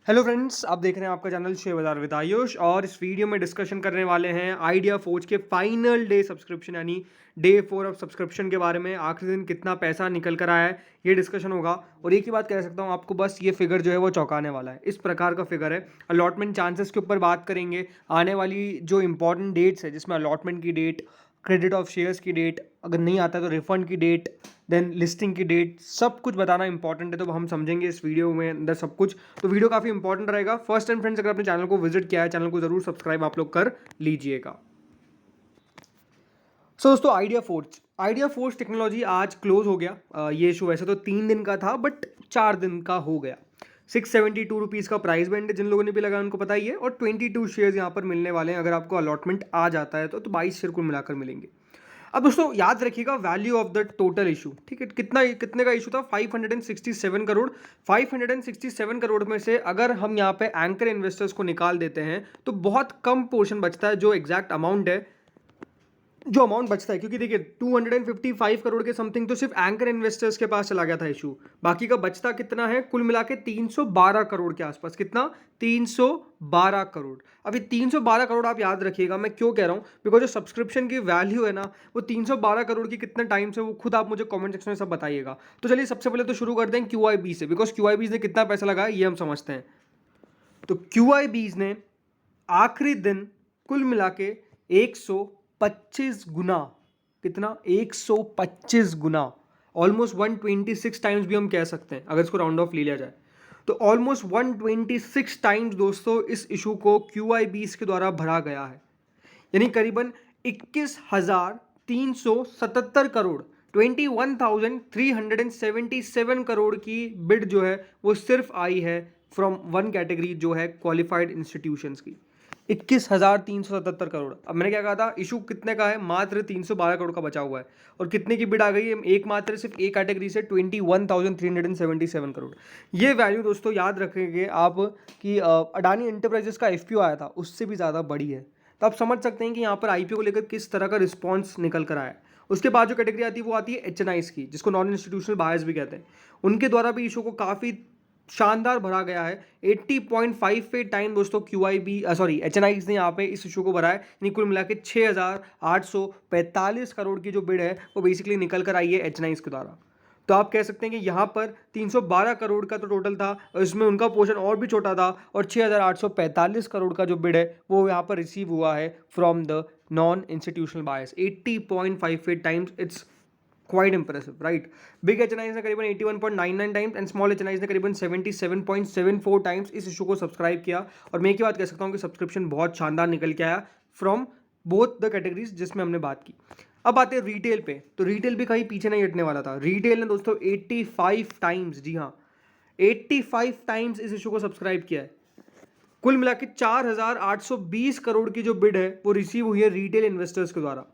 Hello friends, आप देख रहे हैं आपका चैनल शेयर बाजार विद आयुष। और इस वीडियो में डिस्कशन करने वाले हैं आइडिया फोर्ज के फाइनल डे सब्सक्रिप्शन यानी डे 4 ऑफ सब्सक्रिप्शन के बारे में। आखिरी दिन कितना पैसा निकल कर आया है ये डिस्कशन होगा। और एक ही बात कह सकता हूँ आपको, बस ये फिगर जो है वो चौंकाने वाला है। इस प्रकार का फिगर है। अलॉटमेंट चांसेस के ऊपर बात करेंगे, आने वाली जो इंपॉर्टेंट डेट्स है जिसमें अलॉटमेंट की डेट, क्रेडिट ऑफ शेयर्स की डेट, अगर नहीं आता है तो रिफंड की डेट, देन लिस्टिंग की डेट, सब कुछ बताना इंपॉर्टेंट है। तो हम समझेंगे इस वीडियो में अंदर सब कुछ। तो वीडियो काफ़ी इंपॉर्टेंट रहेगा। फर्स्ट टाइम फ्रेंड्स, अगर अपने चैनल को विजिट किया है, चैनल को जरूर सब्सक्राइब आप लोग कर लीजिएगा। दोस्तों, आइडिया फोर्स टेक्नोलॉजी आज क्लोज हो गया। ये इशू वैसे तो 3 दिन का था बट 4 दिन का हो गया। 672 रुपीज़ का प्राइस बैंड है, जिन लोगों ने भी लगाया उनको पता ही है। और 22 शेयर्स यहाँ पर मिलने वाले हैं। अगर आपको अलॉटमेंट आ जाता है तो 22 शेयर कुल मिलाकर मिलेंगे। अब दोस्तों याद रखिएगा value of the total issue, ठीक है। कितने का इशू था? 567 करोड़। 567 करोड़ में से अगर हम यहाँ पे एंकर इन्वेस्टर्स को निकाल देते हैं तो बहुत कम पोर्शन बचता है। जो एग्जैक्ट अमाउंट है, जो अमाउंट बचता है, क्योंकि देखिए 255 करोड़ के समथिंग तो सिर्फ एंकर इन्वेस्टर्स के पास चला गया था इशू। बाकी का बचता कितना है? कुल मिला के 312 करोड़ के आसपास। कितना? 312 करोड़। अभी 312 करोड़ आप याद रखिएगा। मैं क्यों कह रहा हूं? बिकॉज जो सब्सक्रिप्शन की वैल्यू है ना, वो 312 करोड़ की कितने टाइम से, वो खुद आप मुझे कॉमेंट सेक्शन में सब बताइएगा। तो चलिए सबसे पहले तो शुरू करते हैं QIB से, बिकॉज QIB ने कितना पैसा लगाया ये हम समझते हैं। तो QIB ने आखिरी दिन कुल मिला के 125 गुना, कितना? 125 गुना, ऑलमोस्ट 126 टाइम्स भी हम कह सकते हैं अगर इसको राउंड ऑफ ले लिया जाए। तो ऑलमोस्ट 126 टाइम्स दोस्तों इस इशू को QIBs के द्वारा भरा गया है। यानी करीबन 21,377 करोड़, 21,377 करोड़ की बिड जो है वो सिर्फ आई है फ्रॉम वन कैटेगरी जो है क्वालिफाइड इंस्टीट्यूशंस की। 21,377 करोड़। अब मैंने क्या कहा था? इशू कितने का है? मात्र 312 करोड़ का बचा हुआ है। और कितने की बिड आ गई है? एक मात्र सिर्फ एक कैटेगरी से 21,377 करोड़। ये वैल्यू दोस्तों याद रखेंगे आप कि अडानी एंटरप्राइजेस का FPO आया था उससे भी ज़्यादा बड़ी है। तो आप समझ सकते हैं कि यहाँ पर IPO को लेकर किस तरह का रिस्पॉन्स निकल कर आया है। उसके बाद जो कैटेगरी आती है वो आती है HNIs की, जिसको नॉन इंस्टीट्यूशनल बायर्स भी कहते हैं। उनके द्वारा भी इशू को काफ़ी शानदार भरा गया है। 80.58 टाइम दोस्तों HNIs ने यहाँ पे इस इशू को भरा है। यानी कुल मिला के 6,845 करोड़ की जो बिड है वो बेसिकली निकल कर आई है HNIs के द्वारा। तो आप कह सकते हैं कि यहाँ पर 312 करोड़ का तो टोटल था, इसमें उनका पोर्शन और भी छोटा था। और 6,845 करोड़ का जो बिड है वो यहाँ पर रिसीव हुआ है from the non institutional buyers. 80.58 times, it's quite impressive, right. Big HNIs ने करीबन 81.99 टाइम्स एंड स्मॉल HNIs ने करीबन 77.74 टाइम्स इस इशू को सब्सक्राइब किया। और मैं एक ही बात कह सकता हूँ कि सब्सक्रिप्शन बहुत शानदार निकल के आया फ्रॉम बोथ द कैटेगरीज जिसमें हमने बात की। अब आते हैं रिटेल पे। तो रिटेल भी कहीं पीछे नहीं हटने वाला था। रिटेल ने दोस्तों 85 टाइम्स, जी हाँ 85 टाइम्स इस इशू को सब्सक्राइब किया है। कुल मिला के 4,820 करोड़ की जो बिड है वो रिसीव हुई है रिटेल इन्वेस्टर्स के द्वारा।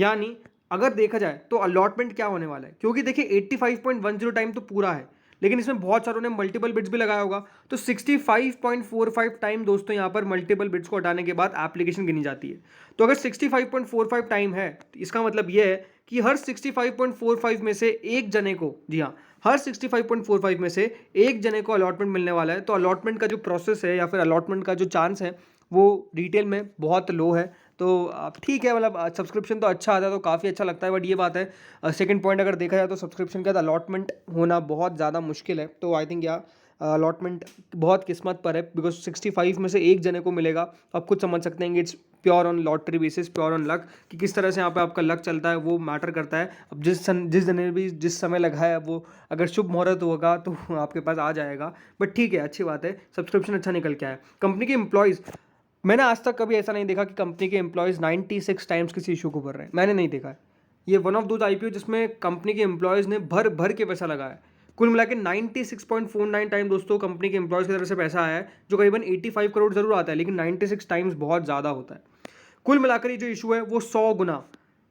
यानी अगर देखा जाए तो अलॉटमेंट क्या होने वाला है, क्योंकि देखिए 85.10 टाइम तो पूरा है, लेकिन इसमें बहुत सारों ने मल्टीपल बिड्स भी लगाया होगा। तो 65.45 टाइम दोस्तों यहाँ पर मल्टीपल बिड्स को हटाने के बाद एप्लीकेशन गिनी जाती है। तो अगर 65.45 टाइम है तो इसका मतलब यह है कि हर 65.45 में से एक जने को, जी हाँ हर 65.45 में से एक जने को अलॉटमेंट मिलने वाला है। तो अलॉटमेंट का जो प्रोसेस है या फिर अलॉटमेंट का जो चांस है वो रिटेल में बहुत लो है। तो ठीक है, मतलब सब्सक्रिप्शन तो अच्छा आता है तो काफ़ी अच्छा लगता है। बट ये बात है, सेकंड पॉइंट अगर देखा जाए तो सब्सक्रिप्शन के बाद अलॉटमेंट होना बहुत ज़्यादा मुश्किल है। तो आई थिंक अलॉटमेंट बहुत किस्मत पर है, बिकॉज 65 में से एक जने को मिलेगा। आप खुद समझ सकते हैं कि it's pure on lottery basis, pure on luck, कि किस तरह से यहाँ पे आपका लक चलता है वो मैटर करता है। अब जिस जने भी जिस समय लगाया है वो अगर शुभ मुहूर्त होगा तो आपके पास आ जाएगा। बट ठीक है, अच्छी बात है, सब्सक्रिप्शन अच्छा निकल के आया। कंपनी के एम्प्लॉयज़, मैंने आज तक कभी ऐसा नहीं देखा कि कंपनी के एम्प्लॉयज़ 96 टाइम्स किसी इशू को भर रहे हैं। मैंने नहीं देखा है। ये वन ऑफ दोज IPO जिसमें कंपनी के एम्प्लॉयज़ ने भर भर के पैसा लगाया है। कुल मिला के 96.49 टाइम दोस्तों कंपनी के एम्प्लॉयज़ की तरफ से पैसा आया है, जो करीबन 85 करोड़ जरूर आता है, लेकिन 96 टाइम्स बहुत ज़्यादा होता है। कुल मिलाकर ये जो इशू है वो 100 गुना,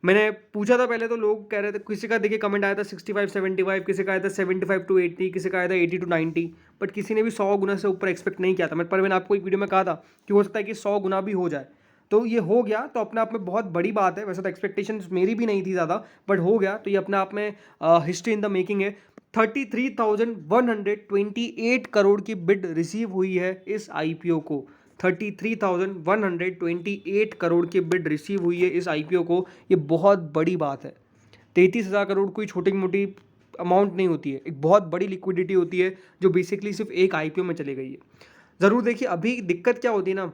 मैंने पूछा था पहले तो लोग कह रहे थे, किसी का देखिए कमेंट आया था 65-75, किसी का आया था 75-80, किसी का आया था 80-90, बट किसी ने भी 100 गुना से ऊपर एक्सपेक्ट नहीं किया था। मैंने आपको एक वीडियो में कहा था कि हो सकता है कि 100 गुना भी हो जाए। तो ये हो गया तो अपने आप में बहुत बड़ी बात है। वैसे तो एक्सपेक्टेशंस मेरी भी नहीं थी ज़्यादा, बट हो गया तो ये अपने आप में हिस्ट्री इन द मेकिंग है। 33,128 करोड़ की बिड रिसीव हुई है इस आईपीओ को। 33,128 करोड़ की बिड रिसीव हुई है इस आईपीओ को। ये बहुत बड़ी बात है। 33,000 करोड़ कोई छोटी मोटी अमाउंट नहीं होती है, एक बहुत बड़ी लिक्विडिटी होती है जो बेसिकली सिर्फ एक आईपीओ में चली गई है। ज़रूर देखिए, अभी दिक्कत क्या होती है ना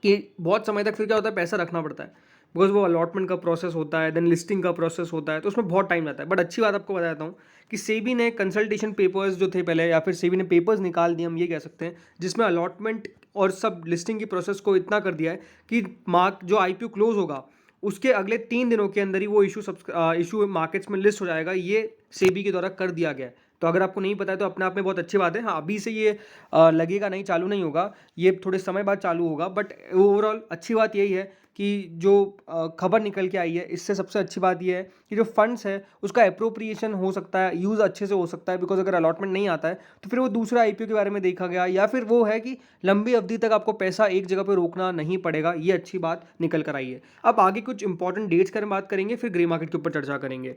कि बहुत समय तक फिर क्या होता है, पैसा रखना पड़ता है, बिकॉज वो अलॉटमेंट का प्रोसेस होता है, देन लिस्टिंग का प्रोसेस होता है, तो उसमें बहुत टाइम जाता है। बट अच्छी बात आपको बताता हूँ कि सेबी ने कंसल्टेशन पेपर्स जो थे पहले, या फिर सेबी ने पेपर्स निकाल दिए, हम ये कह सकते हैं, जिसमें अलॉटमेंट और सब लिस्टिंग की प्रोसेस को इतना कर दिया है कि जो आईपीओ क्लोज होगा उसके अगले 3 दिनों के अंदर ही वो इशू मार्केट्स में लिस्ट हो जाएगा। ये सेबी के द्वारा कर दिया गया है। तो अगर आपको नहीं पता है तो अपने आप में बहुत अच्छी बात है। हाँ, अभी से ये लगेगा नहीं, चालू नहीं होगा, ये थोड़े समय बाद चालू होगा। बट ओवरऑल अच्छी बात यही है कि जो खबर निकल के आई है, इससे सबसे अच्छी बात ये है कि जो फंड्स है उसका अप्रोप्रिएशन हो सकता है, यूज़ अच्छे से हो सकता है। बिकॉज अगर अलॉटमेंट नहीं आता है तो फिर वो दूसरा आईपीओ के बारे में देखा गया, या फिर वो है कि लंबी अवधि तक आपको पैसा एक जगह पर रोकना नहीं पड़ेगा। ये अच्छी बात निकल कर आई है। अब आगे कुछ इंपॉर्टेंट डेट्स की बात करेंगे, फिर ग्रे मार्केट के ऊपर चर्चा करेंगे।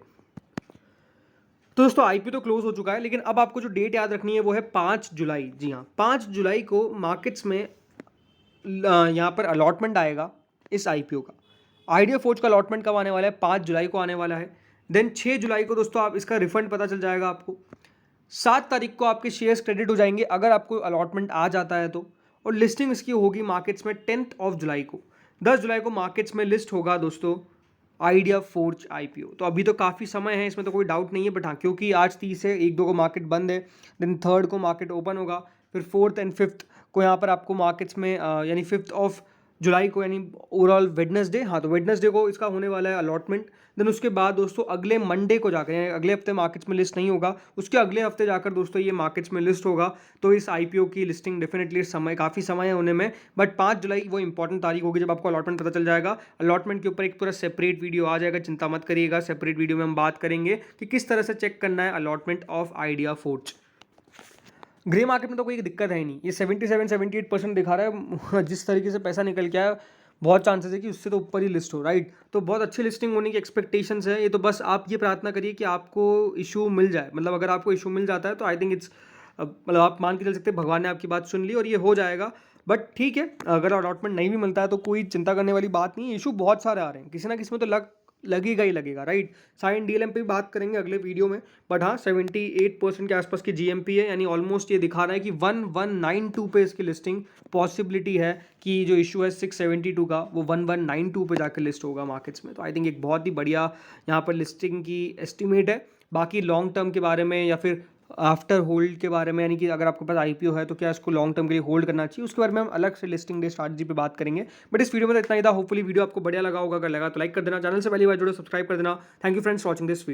तो दोस्तों, आईपीओ तो क्लोज हो चुका है, लेकिन अब आपको जो डेट याद रखनी है वो है 5 जुलाई। जी हाँ, 5 जुलाई को मार्केट्स में यहाँ पर अलॉटमेंट आएगा इस आईपीओ का। आइडिया फोर्ज का अलॉटमेंट कब आने वाला है? 5 जुलाई को आने वाला है। देन 6 जुलाई को दोस्तों आप इसका रिफंड पता चल जाएगा आपको। 7 तारीख को आपके शेयर्स क्रेडिट हो जाएंगे अगर आपको अलॉटमेंट आ जाता है तो। और लिस्टिंग इसकी होगी मार्केट्स में 10 जुलाई को। 10 जुलाई को मार्केट्स में लिस्ट होगा दोस्तों आइडिया फोर्ज आईपीओ। तो अभी तो काफ़ी समय है, इसमें तो कोई डाउट नहीं है। बट हाँ, क्योंकि आज 30 है, 1-2 को मार्केट बंद है, देन 3rd को मार्केट ओपन होगा, फिर 4th एंड 5th को यहाँ पर आपको मार्केट्स में यानी 5 जुलाई को, यानी ओवरऑल वेडनेसडे, हाँ तो वेडनेसडे को इसका होने वाला है अलॉटमेंट। देन उसके बाद दोस्तों अगले मंडे को जाकर, यानी अगले हफ्ते मार्केट्स में लिस्ट नहीं होगा, उसके अगले हफ्ते जाकर दोस्तों ये मार्केट्स में लिस्ट होगा। तो इस आईपीओ की लिस्टिंग डेफिनेटली काफ़ी समय है होने में। बट 5 जुलाई वो इंपॉर्टेंट तारीख होगी जब आपको अलॉटमेंट पता चल जाएगा। अलॉटमेंट के ऊपर एक पूरा सेपरेट वीडियो आ जाएगा, चिंता मत करिएगा। सेपरेट वीडियो में हम बात करेंगे कि किस तरह से चेक करना है allotment of idea forge. Grey market में तो कोई दिक्कत है ही नहीं, ये 77-78% दिखा रहा है। जिस तरीके से पैसा निकल के आया, बहुत चांसेस है कि उससे तो ऊपर ही लिस्ट हो, राइट। तो बहुत अच्छी लिस्टिंग होने की एक्सपेक्टेशंस है। ये तो बस आप ये प्रार्थना करिए कि आपको इशू मिल जाए। मतलब अगर आपको इशू मिल जाता है तो आई थिंक इट्स, मतलब आप मान के चल सकते हैं भगवान ने आपकी बात सुन ली और ये हो जाएगा। बट ठीक है, अगर अलॉटमेंट नहीं भी मिलता है तो कोई चिंता करने वाली बात नहीं है। इशू बहुत सारे आ रहे हैं, किसी ना किसी में तो लगेगा ही लगेगा, राइट। साइन डीएलएम पे भी बात करेंगे अगले वीडियो में। बट हाँ, 78% के आसपास की जीएमपी है, यानी ऑलमोस्ट ये दिखा रहा है कि 1192 पे इसकी लिस्टिंग पॉसिबिलिटी है कि जो इशू है 672 का वो 1192 पे जाकर लिस्ट होगा मार्केट्स में। तो आई थिंक एक बहुत ही बढ़िया यहाँ पर लिस्टिंग की एस्टिमेट है। बाकी लॉन्ग टर्म के बारे में या फिर आफ्टर होल्ड के बारे में, यानी कि अगर आपके पास आईपीओ है तो क्या इसको लॉन्ग टर्म के लिए होल्ड करना चाहिए, उसके बारे में हम अलग से लिस्टिंग डे स्ट्रैटेजी पे बात करेंगे। बट इस वीडियो में तो इतना ही था। होपफुली वीडियो आपको बढ़िया लगा होगा। अगर लगा तो लाइक कर देना, चैनल से पहली बार जुड़े सब्सक्राइब कर देना। Thank you friends watching this video.